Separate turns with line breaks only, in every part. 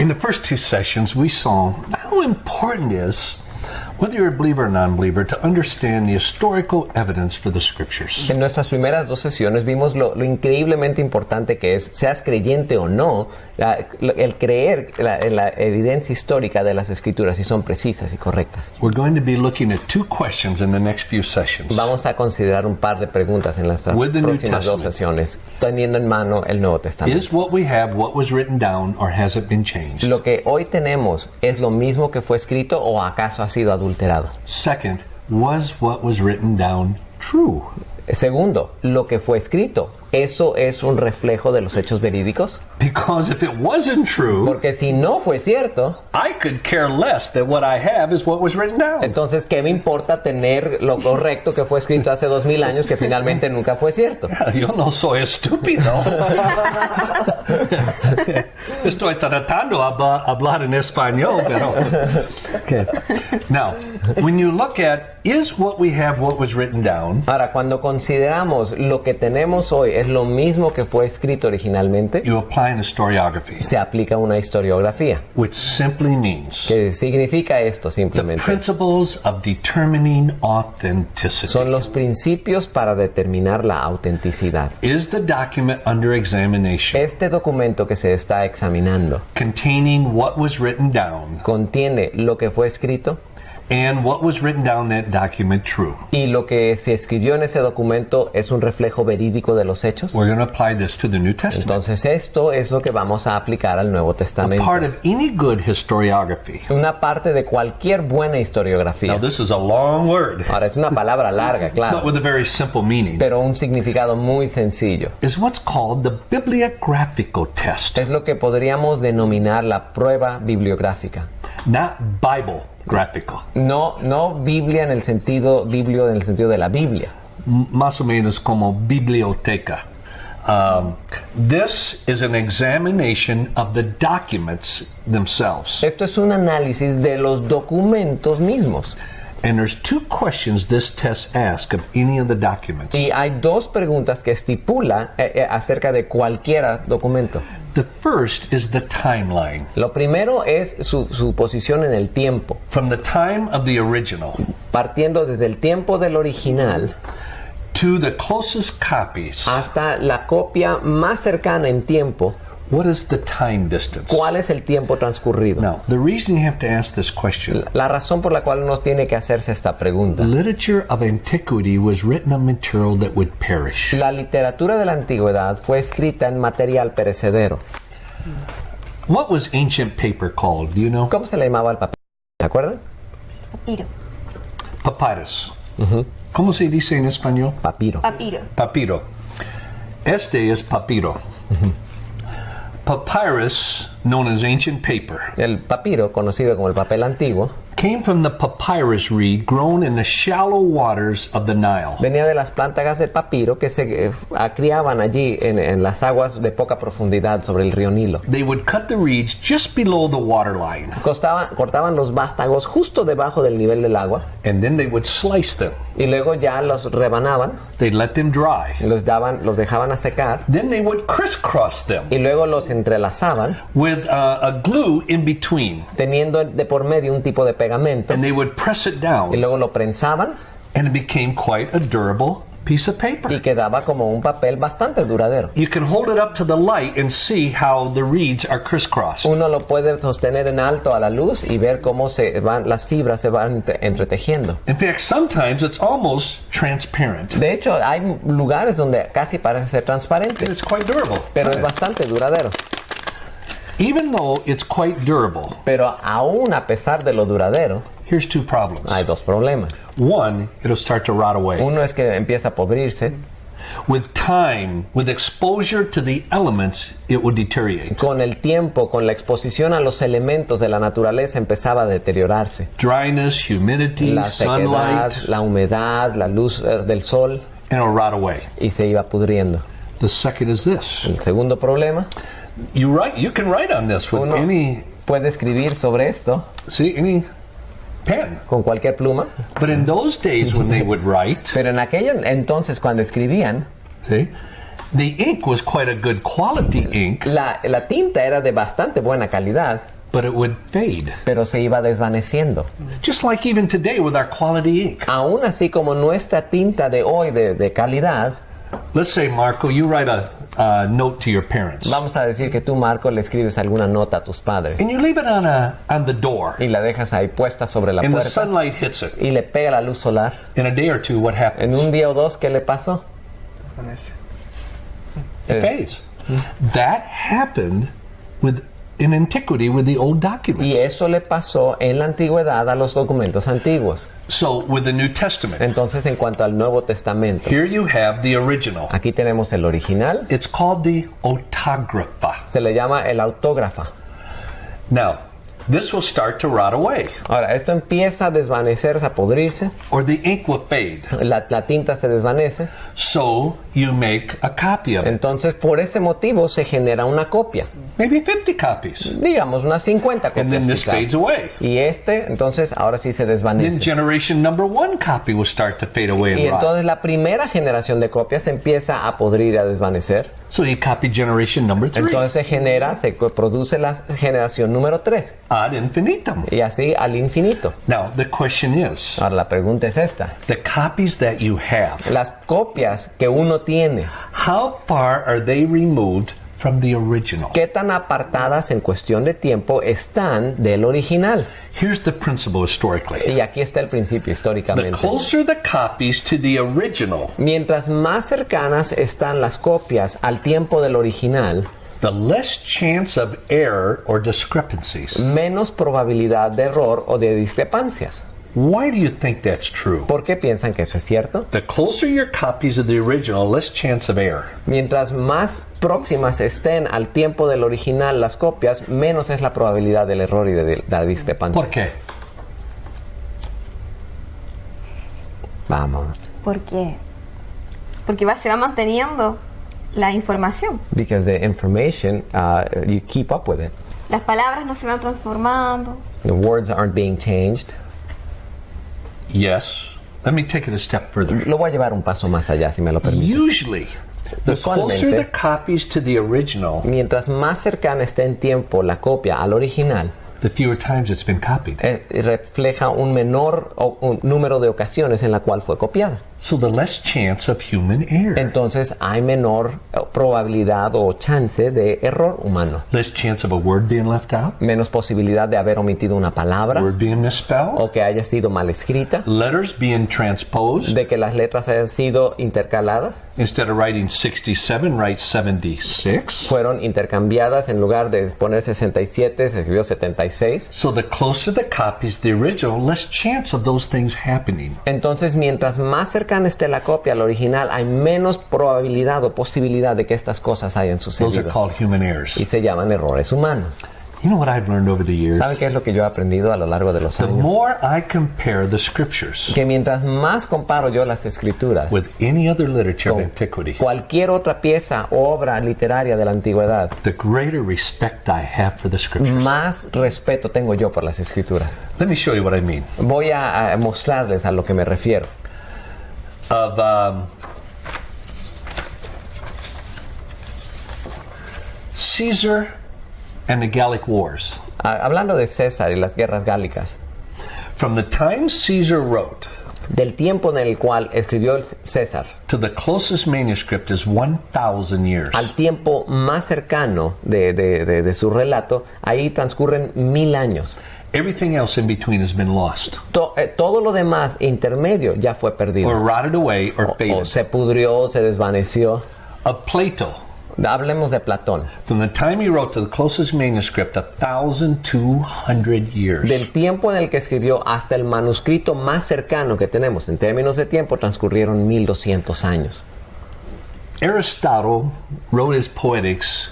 In the first two sessions, we saw how important it is, whether you're a believer or non-believer, to understand the historical evidence for the Scriptures.
En nuestras primeras dos sesiones vimos lo increíblemente importante que es, seas creyente o no, el creer en la evidencia histórica de las Escrituras, si son precisas y correctas.
We're going to be looking at two questions in the next few sessions.
Vamos a considerar un par de preguntas en las próximas dos sesiones, teniendo en mano el Nuevo Testamento.
Is what we have what was written down, or has it been changed?
¿Lo que hoy tenemos es lo mismo que fue escrito o acaso ha sido adulterado?
Second, was what was written down true?
Segundo, lo que fue escrito, ¿eso es un reflejo de los hechos verídicos?
Because if it wasn't true,
Porque si no fue cierto,
I could care less that what I have is what was written down.
entonces ¿qué me importa tener lo correcto que fue escrito hace 2000 años que finalmente nunca fue cierto?
Yo no soy estúpido. Estoy tratando de hablar en español, pero... Okay. Now, when you look at, is what we have what was written down?
Ahora, cuando consideramos lo que tenemos hoy es lo mismo que fue escrito originalmente,
You apply an historiography,
se aplica una historiografía.
which simply means
¿Qué significa esto
the
simplemente?
principles of determining authenticity.
Son los principios para determinar la autenticidad.
Is the document under examination
Este documento que se está examinando
containing what was written down,
contiene lo que fue escrito
and what was written down in that document true?
y lo que se escribió en ese documento es un reflejo verídico de los hechos.
We're going to apply this to the New Testament.
Entonces esto es lo que vamos a aplicar al Nuevo
A
Testamento.
part of any good historiography.
Una parte de cualquier buena
Now,
historiografía.
this is a long word,
Ahora es una palabra larga,
but
claro,
with a very simple meaning.
pero un significado muy sencillo.
Is what's called the bibliographical test,
Es lo que podríamos denominar la prueba bibliográfica.
not Bible graphical.
No Biblia en el sentido de la Biblia.
Más o menos como biblioteca. This is an examination of the documents themselves.
Esto es un análisis de los documentos mismos.
And there's two questions this test asks of any of the documents.
Y hay dos preguntas que estipula acerca de cualquier documento.
The first is the timeline.
Lo primero es su posición en el tiempo.
From the time of the original
Partiendo desde el tiempo del original
to the closest copies,
hasta la copia más cercana en tiempo,
what is the time distance?
¿cuál es el tiempo transcurrido?
Now, the reason you have to ask this question,
La razón por la cual uno tiene que hacerse esta pregunta.
literature of antiquity was written on material that would perish.
La literatura de la antigüedad fue escrita en material perecedero.
What was ancient paper called? Do you know?
¿Cómo se le llamaba el papel? ¿Se acuerdan?
Papiro.
Papyrus. ¿Cómo se dice en español?
Papiro.
Papiro.
Papiro. Este es papiro. Papyrus, known as ancient paper,
El papiro, conocido como el papel antiguo,
came from the papyrus reed grown in the shallow waters of the Nile.
venía de las plantas de papiro que se criaban allí en las aguas de poca profundidad sobre el río Nilo.
They would cut the reeds just below the waterline,
Cortaban los vástagos justo debajo del nivel del agua
and then they would slice them.
y luego ya los rebanaban,
They'd let them dry.
los dejaban a secar
Then they would crisscross them
y luego los entrelazaban
with a glue in between,
teniendo de por medio un tipo de pegamento
and they would press it
y
down,
luego lo prensaban
and it became quite a durable piece of
y
paper.
quedaba como un papel bastante duradero.
You can hold it up to the light and see how the reeds are crisscrossed.
Uno lo puede sostener en alto a la luz y ver cómo las fibras se van entretejiendo.
In fact, sometimes it's almost transparent.
De hecho, hay lugares donde casi parece ser transparente,
It's quite durable.
pero es bastante duradero.
Even though it's quite durable,
Pero aún a pesar de lo duradero,
here's two problems.
hay dos problemas.
One, it'll start to rot away.
Uno es que empieza a podrirse.
With time, with exposure to the elements, it will deteriorate.
Con el tiempo, con la exposición a los elementos de la naturaleza, empezaba a deteriorarse.
Dryness, humidity,
La sequedad,
sunlight,
la humedad, la luz del sol,
and it'll rot away.
y se iba pudriendo.
The second is this.
El segundo problema,
You can write on this with
uno
any
puede escribir sobre esto
any pen.
con cualquier pluma,
But in those days when they would write,
pero en aquel entonces cuando escribían,
see, the ink was quite a good quality ink,
la tinta era de bastante buena calidad,
but it would fade.
pero se iba desvaneciendo.
Just like even today with our quality ink.
Aún así como nuestra tinta de hoy de calidad,
Let's say, Marco, you write a note to your parents.
vamos a decir que tú, Marco, le escribes alguna nota a tus padres
And you leave it on the door.
y la dejas ahí puesta sobre la
And the
puerta
sunlight hits it.
y le pega la luz solar.
In a day or two, what
En
happens?
un día o dos, ¿qué le pasó?
It fades. That happened in antiquity with the old
Y
documents.
eso le pasó en la antigüedad a los documentos antiguos.
So with the New Testament,
Entonces, en cuanto al Nuevo Testamento,
here you have the original.
aquí tenemos el original,
It's called the autographa.
se le llama el autógrafa.
Now, this will start to rot away,
Ahora, esto empieza a desvanecerse, a podrirse,
or the ink will fade.
la tinta se desvanece,
So you make a copy of it.
entonces por ese motivo se genera una copia,
Maybe 50 copies.
digamos unas 50
And then
copias
this fades
quizás.
away.
Y entonces ahora sí se
Then
desvanece.
generation number 1 copy will start to fade away
Y
and rot.
entonces la primera generación de copias empieza a podrir y a desvanecer.
So you copy generation number 3.
Entonces se produce la generación número 3.
Ad infinitum.
Y así al infinito.
Now, the question is,
Ahora la pregunta es esta.
the copies that you have,
Las copias que uno tiene,
how far are they removed from the original?
¿qué tan apartadas en cuestión de tiempo están del original?
Here's the principle historically.
Y aquí está el principio
The
históricamente.
closer the copies to the original,
Mientras más cercanas están las copias al tiempo del original,
the less chance of error or discrepancies.
menos probabilidad de error o de discrepancias.
Why do you think that's true?
¿Por qué piensan que eso es cierto?
The closer your copies of the original, less chance of error.
Mientras más próximas estén al tiempo del original las copias, menos es la probabilidad del error y de la discrepancia.
¿Por qué?
Vamos.
¿Por qué? Porque se va manteniendo la información.
Because the information, you keep up with it.
Las palabras no se van transformando.
The words aren't being changed.
Yes. Let me take it a step further.
Lo voy a llevar un paso más allá, si me lo permite.
Usually, the closer
Usualmente-
the copies to the original,
Mientras más cercana esté en tiempo la copia al original,
the fewer times it's been copied.
refleja un menor un número de ocasiones en la cual fue copiada.
So the less chance of human error.
Entonces hay menor probabilidad o chance de error humano.
Less chance of a word being left out,
Menos posibilidad de haber omitido una palabra
word being misspelled,
o que haya sido mal escrita,
letters being transposed.
de que las letras hayan sido intercaladas,
Instead of writing 67, write 76.
fueron intercambiadas, en lugar de poner 67 se escribió 76.
So the closer the copies to the original, less chance of those things happening.
Entonces, mientras más cercana esté la copia al original, hay menos probabilidad o posibilidad de que estas cosas hayan
Those are
sucedido.
called human errors.
Y se llaman errores humanos.
You know what I've learned over the years?
¿Saben qué es lo que yo he aprendido a lo largo de los
The
años?
more I compare the scriptures
Que mientras más comparo yo las escrituras
with any other literature of
con
antiquity,
cualquier otra pieza o obra literaria de la antigüedad,
the greater respect I have for the scriptures.
más respeto tengo yo por las escrituras.
Let me show you what I mean.
Voy a mostrarles a lo que me refiero.
Of Caesar and the Gallic Wars.
Hablando de César y las guerras gálicas,
From the time Caesar wrote
del tiempo en el cual escribió el César
to the closest manuscript is 1,000 years.
al tiempo más cercano de su relato, ahí transcurren 1000 años.
Everything else in between has been lost,
Todo lo demás intermedio ya fue perdido.
or rotted away, or
O
faded.
se pudrió, se desvaneció.
Of Plato,
Hablemos de Platón.
from the time he wrote to the closest manuscript, 1,200 years.
Del tiempo en el que escribió hasta el manuscrito más cercano que tenemos, en términos de tiempo, transcurrieron 1200 años.
Aristotle wrote his Poetics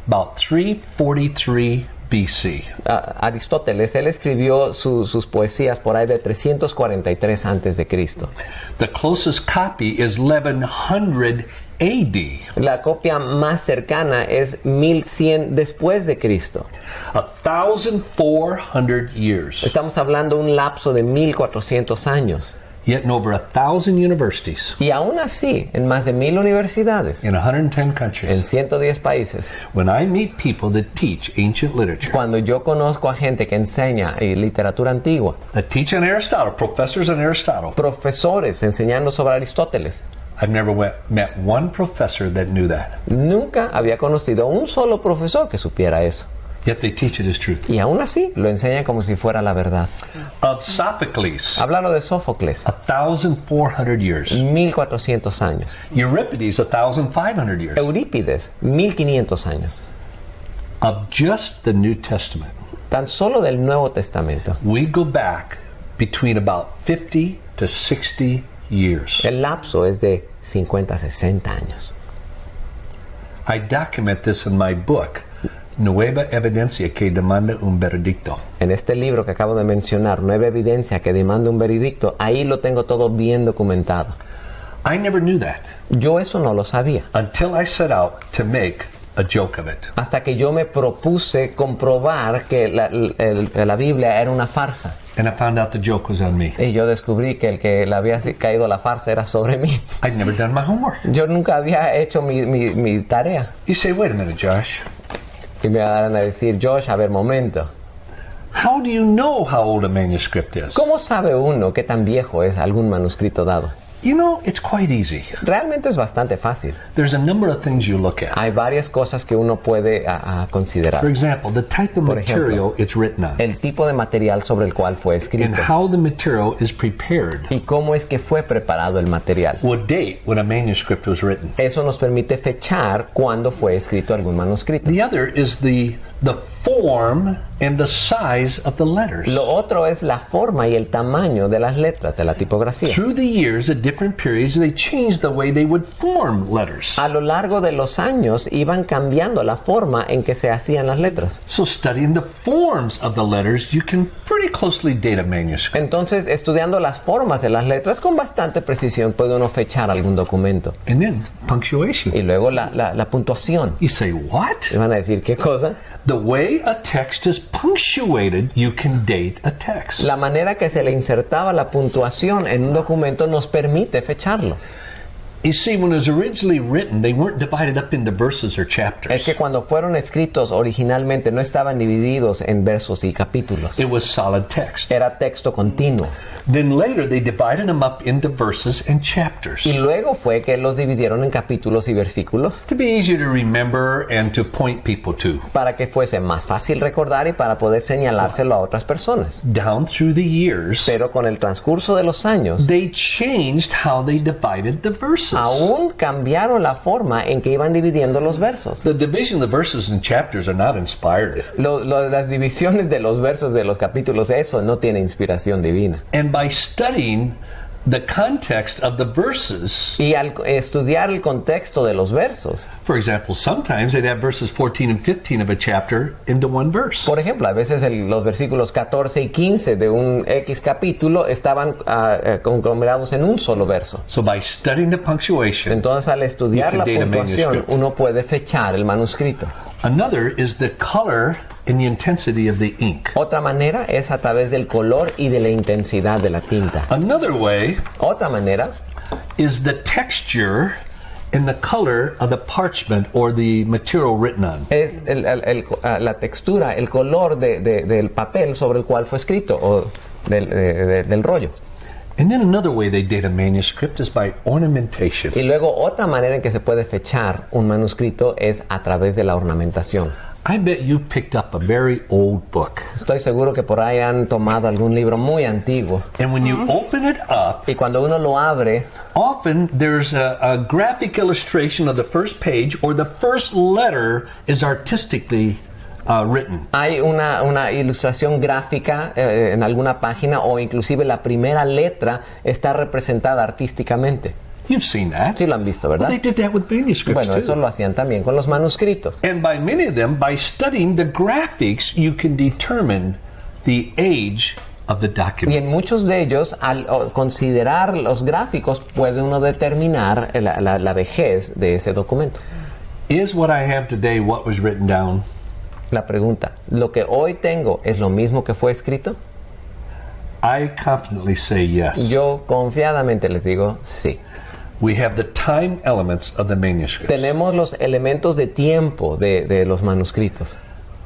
about 343 BC.
Aristóteles, él escribió sus poesías por ahí de 343 antes de Cristo.
The closest copy is 1100 AD,
La copia más cercana es 1100 después de Cristo.
1,400 years.
Estamos hablando de un lapso de 1400 años.
Yet in over 1,000 universities
Y aún así, en más de 1000 universidades,
in 110
en
countries,
110 países,
when I meet people that teach ancient literature,
cuando yo conozco a gente que enseña literatura antigua,
that teach on Aristotle, professors on Aristotle,
profesores enseñando sobre Aristóteles,
I've never met one professor that knew that.
nunca había conocido a un solo profesor que supiera eso.
Yet they teach it as truth.
Y aún así lo enseñan como si fuera la verdad.
Of Sophocles,
Háblalo de Sófocles,
1,400 years.
1400 años.
Euripides, 1,500 years.
Eurípides, 1500 años.
Of just the New Testament,
Tan solo del Nuevo Testamento.
we go back between about 50 to 60 years.
El lapso es de 50 a 60 años.
I document this in my book, Nueva Evidencia que demanda un veredicto.
En este libro que acabo de mencionar, Nueva Evidencia que demanda un veredicto, ahí lo tengo todo bien documentado.
I never knew that
Yo eso no lo sabía.
until I set out to make a joke of it.
Hasta que yo me propuse comprobar que la Biblia era una farsa.
And I found out the joke was on me.
Y yo descubrí que el que le había caído la farsa era sobre mí.
I'd never done my homework.
Yo nunca había hecho mi tarea.
You say, wait a minute, Josh.
Y me van a decir, Josh, a ver, momento.
How do you know how old a manuscript is?
¿Cómo sabe uno qué tan viejo es algún manuscrito dado?
You know, it's quite easy.
Realmente es bastante fácil.
There's a number of things you look at.
Hay varias cosas que uno puede considerar.
For example, the type of
Por ejemplo,
material it's written on,
El tipo de material sobre el cual fue
and
escrito
how the material is prepared
y cómo es que fue preparado el material.
would date when a manuscript was written.
Eso nos permite fechar cuándo fue escrito algún manuscrito.
The other is the form and the size of the letters.
Lo otro es la forma y el tamaño de las letras, de la tipografía.
Through the years, at different periods, they changed the way they would form letters.
A lo largo de los años iban cambiando la forma en que se hacían las letras.
So studying the forms of the letters, you can pretty closely date a manuscript.
Entonces, estudiando las formas de las letras con bastante precisión puede uno fechar algún documento.
And then punctuation.
Y luego la puntuación.
You say, what?
¿Me van a decir qué cosa?
The way a text is punctuated, you can date a text.
La manera que se le insertaba la puntuación en un documento nos permite fecharlo.
You see, when it was originally written, they weren't divided up into verses or
Es
chapters.
que cuando fueron escritos originalmente no estaban divididos en versos y capítulos.
It was solid text.
Era texto continuo.
Then later, they divided them up into verses and chapters
Y luego fue que los dividieron en capítulos y versículos
to be easier to remember and to point people to.
para que fuese más fácil recordar y para poder señalárselo a otras personas.
Down through the years,
Pero con el transcurso de los años,
they changed how they divided the verses.
aún cambiaron la forma en que iban dividiendo los versos.
The division of the verses and chapters are not inspired.
Las divisiones de los versos de los capítulos, eso no tiene inspiración divina.
And by studying the context of the verses,
Y al estudiar el contexto de los versos,
for example, sometimes they'd have verses 14 and 15 of a chapter into one verse.
por ejemplo, a veces los versículos 14 y 15 de un X capítulo estaban conglomerados en un solo verso.
So by studying the punctuation,
Entonces, al estudiar
You
la
can date a
puntuación,
manuscript.
uno puede fechar el manuscrito.
another is the color and the intensity of the ink.
Otra manera es a través del color y de la intensidad de la tinta.
Another way
Otra manera
is the texture and the color of the parchment or the material written on.
es la textura, el color del papel sobre el cual fue escrito o del rollo.
And then another way they date a manuscript is by ornamentation.
Y luego otra manera en que se puede fechar un manuscrito es a través de la ornamentación.
I bet you picked up a very old book.
Estoy seguro que por ahí han tomado algún libro muy antiguo
And when you open it up,
y cuando uno lo abre,
often there's a graphic illustration of the first page, or the first letter is artistically written.
hay una ilustración gráfica en alguna página o inclusive la primera letra está representada artísticamente.
You've seen that.
Sí lo han visto,
Well,
¿verdad?
they did that with manuscripts
Bueno,
too.
eso lo hacían también con los manuscritos.
And by many of them, by studying the graphics, you can determine the age of the
Y
document.
en muchos de ellos, al considerar los gráficos, puede uno determinar la vejez de ese documento.
Is what I have today what was written down?
La pregunta, ¿lo que hoy tengo es lo mismo que fue escrito?
I confidently say yes.
Yo confiadamente les digo sí.
We have the time elements of the manuscripts.
Tenemos los elementos de tiempo de los manuscritos.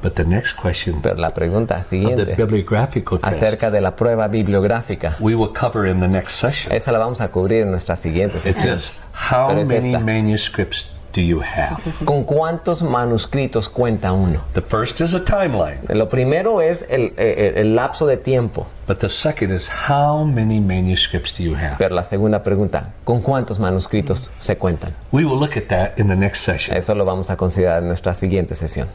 But the next question
Pero la pregunta
of the
siguiente,
bibliographical test,
acerca de la prueba bibliográfica,
we will cover in the next session.
esa la vamos a cubrir en nuestra siguiente
It
sesión.
says, how
Pero es
many
esta.
manuscripts do you have?
¿Con cuántos manuscritos cuenta uno?
The first is a timeline,
Lo primero es el lapso de tiempo,
but the second is how many manuscripts do you have?
pero la segunda pregunta, ¿con cuántos manuscritos se cuentan?
We will look at that in the next session.
Eso lo vamos a considerar en nuestra siguiente sesión.